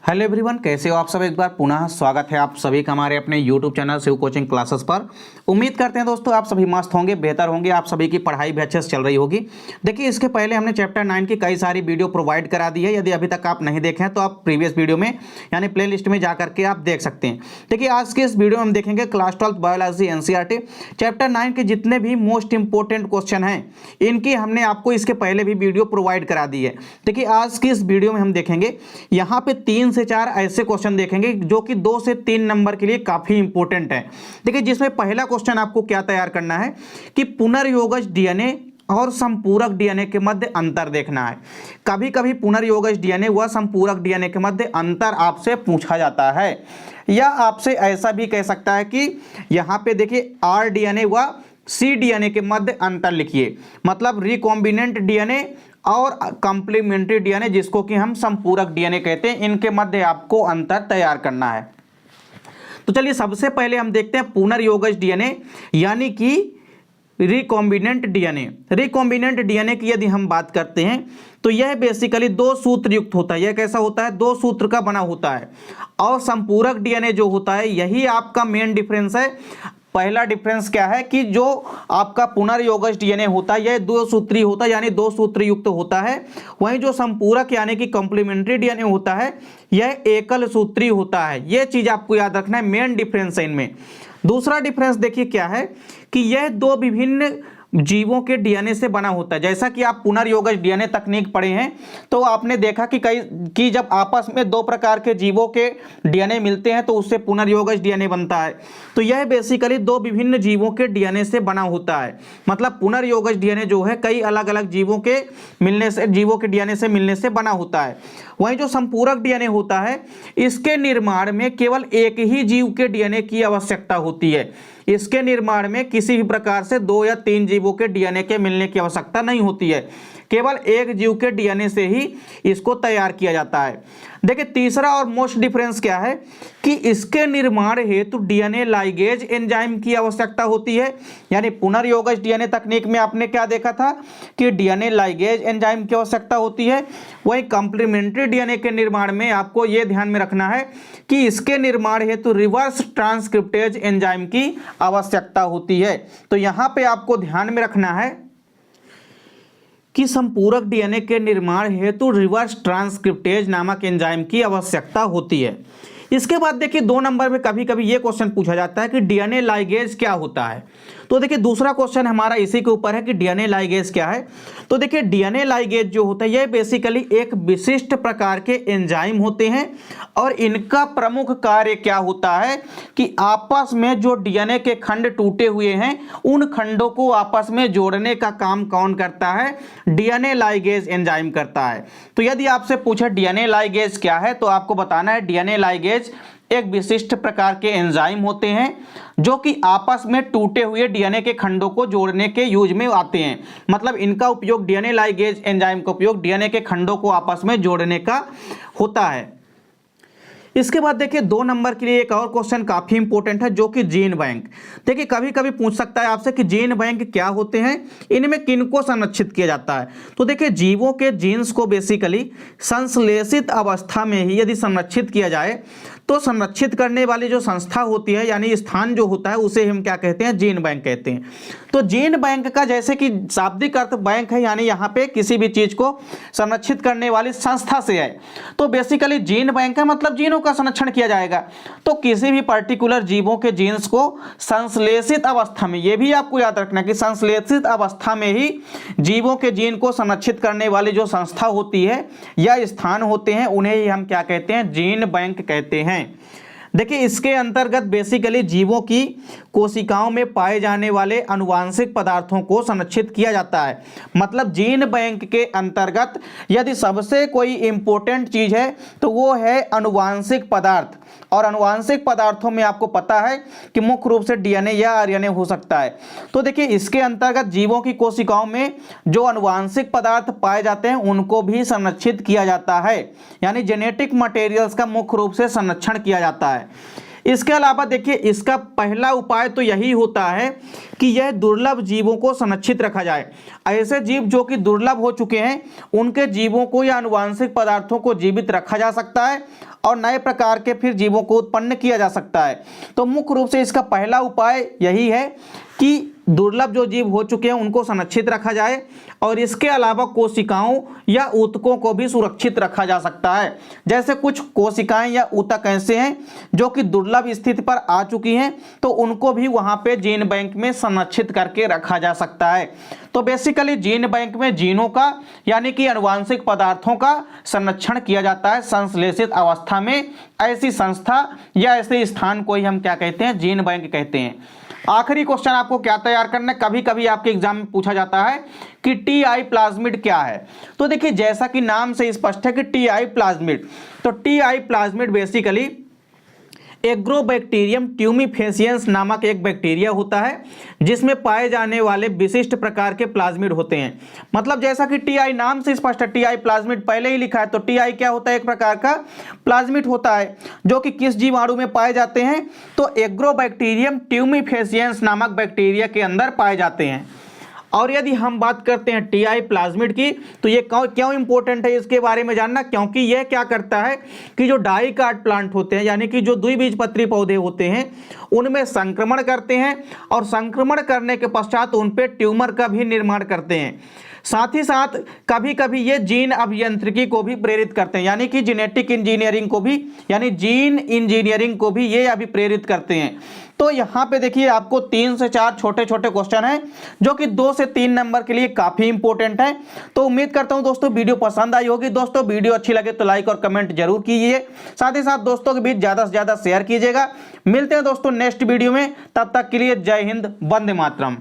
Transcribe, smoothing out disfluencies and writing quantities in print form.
Hello everyone, कैसे हो आप सब। एक बार पुनः स्वागत है आप सभी का हमारे अपने YouTube channel Shiv coaching classes पर। उम्मीद करते हैं दोस्तों आप सभी मस्त होंगे, बेहतर होंगे, आप सभी की पढ़ाई भी अच्छे से चल रही होगी। देखिए, इसके पहले हमने चैप्टर 9 की कई सारी वीडियो प्रोवाइड करा दी है। यदि अभी तक आप नहीं देखे हैं तो आप प्रीवियस वीडियो में यानी प्ले लिस्ट में जा करके आप देख सकते हैं। देखिए, आज के इस वीडियो में हम देखेंगे क्लास 12 बायोलॉजी एनसीईआरटी चैप्टर 9 के जितने भी मोस्ट इंपॉर्टेंट क्वेश्चन हैं इनकी हमने आपको इसके पहले भी वीडियो प्रोवाइड करा दी है। देखिए, आज की इस वीडियो में हम देखेंगे यहाँ पे 3 से 4 ऐसे क्वेश्चन देखेंगे जो कि 2 से 3 नंबर के लिए काफी इंपॉर्टेंट है। देखिए, जिसमें पहला क्वेश्चन आपको क्या तैयार करना है कि पुनर्योगज डीएनए और संपूरक डीएनए के मध्य अंतर देखना है। कभी कभी पुनर्योगज डीएनए व संपूरक डीएनए के मध्य अंतर आपसे पूछा जाता है, या आपसे ऐसा भी कह सकता है कि यहाँ पे देखिए आर डीएनए व सी डीएनए के मध्य अंतर लिखिए। मतलब रिकॉम्बिनेंट डीएनए और कॉम्प्लीमेंट्री डीएनए, जिसको कि हम संपूरक डीएनए कहते हैं, इनके मध्य आपको अंतर तैयार करना है। तो चलिए, सबसे पहले हम देखते हैं पुनर्योगज डीएनए यानी कि रिकॉम्बिनेंट डीएनए। रिकॉम्बिनेंट डीएनए की यदि हम बात करते हैं तो यह बेसिकली 2 सूत्र युक्त होता है। यह कैसा होता है? 2 सूत्र का बना होता है। और संपूरक डीएनए जो होता है यही आपका मेन डिफरेंस है। पहला डिफरेंस क्या है कि जो आपका पुनर्योगज डीएनए होता है यह 2 सूत्री होता है, यानी 2 सूत्र युक्त होता है। वहीं जो संपूरक यानी कि कॉम्प्लीमेंट्री डीएनए होता है यह एकल सूत्री होता है। यह चीज आपको याद रखना है, मेन डिफरेंस है इनमें। दूसरा डिफरेंस देखिए क्या है कि यह 2 विभिन्न जीवों के डीएनए से बना होता है। जैसा कि आप पुनर्योगज डीएनए तकनीक पढ़े हैं तो आपने देखा कि जब आपस में 2 प्रकार के जीवों के डीएनए मिलते हैं तो उससे पुनर्योगज डीएनए बनता है। तो यह बेसिकली 2 विभिन्न जीवों के डीएनए से बना होता है। मतलब पुनर्योगज डीएनए जो है कई अलग अलग जीवों के डीएनए से मिलने से बना होता है। वहीं जो संपूरक डीएनए होता है इसके निर्माण में केवल एक ही जीव के डीएनए की आवश्यकता होती है। इसके निर्माण में किसी भी प्रकार से 2 या 3 जीवों के डीएनए के मिलने की आवश्यकता नहीं होती है। केवल एक जीव के डीएनए से ही इसको तैयार किया जाता है। देखिए, तीसरा और मोस्ट डिफरेंस क्या है कि इसके निर्माण हेतु डीएनए लाइगेज एंजाइम की आवश्यकता होती है। यानी पुनर्योगज डीएनए तकनीक में आपने क्या देखा था कि डीएनए लाइगेज एंजाइम की आवश्यकता होती है। वहीं कॉम्प्लीमेंट्री डीएनए के निर्माण में आपको यह ध्यान में रखना है कि इसके निर्माण हेतु रिवर्स ट्रांसक्रिप्टेज एंजाइम की आवश्यकता होती है। तो यहाँ पे आपको ध्यान में रखना है कि संपूरक डीएनए के निर्माण हेतु रिवर्स ट्रांसक्रिप्टेज नामक एंजाइम की आवश्यकता होती है। इसके बाद देखिए 2 नंबर में कभी कभी ये क्वेश्चन पूछा जाता है कि डीएनए लाइगेज क्या होता है। तो देखिए, दूसरा क्वेश्चन हमारा इसी के ऊपर है कि डीएनए लाइगेज क्या है। तो देखिए, डीएनए लाइगेज जो होता है यह बेसिकली एक विशिष्ट प्रकार के एंजाइम होते हैं और इनका प्रमुख कार्य क्या होता है कि आपस में जो डीएनए के खंड टूटे हुए हैं उन खंडों को आपस में जोड़ने का काम कौन करता है? डीएनए लाइगेज एंजाइम करता है। तो यदि आपसे पूछे डीएनए लाइगेज क्या है तो आपको बताना है डीएनए लाइगेज एक विशिष्ट प्रकार के एंजाइम होते हैं जो कि आपस में टूटे हुए डीएनए के खंडों को जोड़ने के यूज में आते हैं। मतलब इनका उपयोग, डीएनए लाइगेज एंजाइम का उपयोग डीएनए के खंडों को आपस में जोड़ने का होता है। इसके बाद देखिए 2 नंबर के लिए एक और क्वेश्चन काफी इंपॉर्टेंट है जो कि जीन बैंक। देखिए, कभी कभी पूछ सकता है आपसे कि जीन बैंक क्या होते हैं, इनमें किनको संरक्षित किया जाता है। तो देखिए, जीवों के जीन्स को बेसिकली संश्लेषित अवस्था में ही यदि संरक्षित किया जाए तो संरक्षित करने वाली जो संस्था होती है यानी स्थान जो होता है उसे हम क्या कहते हैं? जीन बैंक कहते हैं। तो जीन बैंक का जैसे कि शाब्दिक अर्थ बैंक है, यानी यहाँ पे किसी भी चीज को संरक्षित करने वाली संस्था से है। तो बेसिकली जीन बैंक है मतलब जीनों का संरक्षण किया जाएगा। तो किसी भी पर्टिकुलर जीवों के जीन्स को संश्लेषित अवस्था में, यह भी आपको याद रखना कि संश्लेषित अवस्था में ही जीवों के जीन को संरक्षित करने वाली जो संस्था होती है या स्थान होते हैं उन्हें ही हम क्या कहते हैं? जीन बैंक कहते हैं। देखिए, इसके अंतर्गत बेसिकली जीवों की कोशिकाओं में पाए जाने वाले अनुवांशिक पदार्थों को संरक्षित किया जाता है। मतलब जीन बैंक के अंतर्गत यदि सबसे कोई इंपॉर्टेंट चीज है तो वो है अनुवांशिक पदार्थ। और अनुवांशिक पदार्थों में आपको पता है कि मुख्य रूप से डीएनए या आरएनए हो सकता है। तो देखिए, इसके अंतर्गत जीवों की कोशिकाओं में जो अनुवांशिक पदार्थ पाए जाते हैं उनको भी संरक्षित किया जाता है। यानी जेनेटिक मटेरियल्स का मुख्य रूप से संरक्षण किया जाता है। इसके अलावा देखिए, इसका पहला उपाय तो यही होता है कि यह दुर्लभ जीवों को संरक्षित रखा जाए। ऐसे जीव जो कि दुर्लभ हो चुके हैं उनके जीवों को या आनुवांशिक पदार्थों को जीवित रखा जा सकता है और नए प्रकार के फिर जीवों को उत्पन्न किया जा सकता है। तो मुख्य रूप से इसका पहला उपाय यही है कि दुर्लभ जो जीव हो चुके हैं उनको संरक्षित रखा जाए, और इसके अलावा कोशिकाओं या ऊतकों को भी सुरक्षित रखा जा सकता है। जैसे कुछ कोशिकाएं या ऊतक ऐसे हैं जो कि दुर्लभ स्थिति पर आ चुकी हैं, तो उनको भी वहां पे जीन बैंक में संरक्षित करके रखा जा सकता है। तो बेसिकली जीन बैंक में जीनों का यानी कि आनुवांशिक पदार्थों का संरक्षण किया जाता है संश्लेषित अवस्था में। ऐसी संस्था या ऐसे स्थान को ही हम क्या कहते हैं, जीन बैंक कहते हैं। आखिरी क्वेश्चन आपको क्या तैयार करना है, कभी कभी आपके एग्जाम में पूछा जाता है कि टीआई प्लाज्मिड क्या है। तो देखिए जैसा कि नाम से स्पष्ट है कि टीआई प्लाज्मिड, तो TI plasmid basically agrobacterium tumefaciens नामक एक बैक्टीरिया होता है जिसमें पाए जाने वाले विशिष्ट प्रकार के प्लाज्मिड होते हैं। मतलब जैसा कि टीआई नाम से स्पष्ट है, टीआई प्लाज्मिड पहले ही लिखा है, तो टीआई क्या होता है, एक प्रकार का प्लाज्मिड होता है जो कि किस जीवाणु में पाए जाते हैं, तो एग्रोबैक्टीरियम ट्यूमिफेसियंस नामक बैक्टीरिया के अंदर पाए जाते हैं। और यदि हम बात करते हैं टीआई प्लाज्मिड की, तो ये क्यों इंपॉर्टेंट है इसके बारे में जानना, क्योंकि यह क्या करता है कि जो डाइकाट प्लांट होते हैं यानी कि जो द्विबीजपत्री पौधे होते हैं उनमें संक्रमण करते हैं, और संक्रमण करने के पश्चात उन पे ट्यूमर का भी निर्माण करते हैं। साथ ही साथ कभी कभी ये जीन अभियांत्रिकी को भी प्रेरित करते हैं, यानी कि जेनेटिक इंजीनियरिंग को भी, यानी जीन इंजीनियरिंग को भी ये अभी प्रेरित करते हैं। तो यहाँ पे देखिए आपको 3 से 4 छोटे छोटे क्वेश्चन हैं जो कि 2 से 3 नंबर के लिए काफी इंपॉर्टेंट है। तो उम्मीद करता हूँ दोस्तों वीडियो पसंद आई होगी। दोस्तों वीडियो अच्छी लगे तो लाइक और कमेंट जरूर कीजिए, साथ ही साथ दोस्तों के बीच ज्यादा से ज्यादा शेयर कीजिएगा। मिलते हैं दोस्तों नेक्स्ट वीडियो में, तब तक के लिए जय हिंद, वंदे मातरम।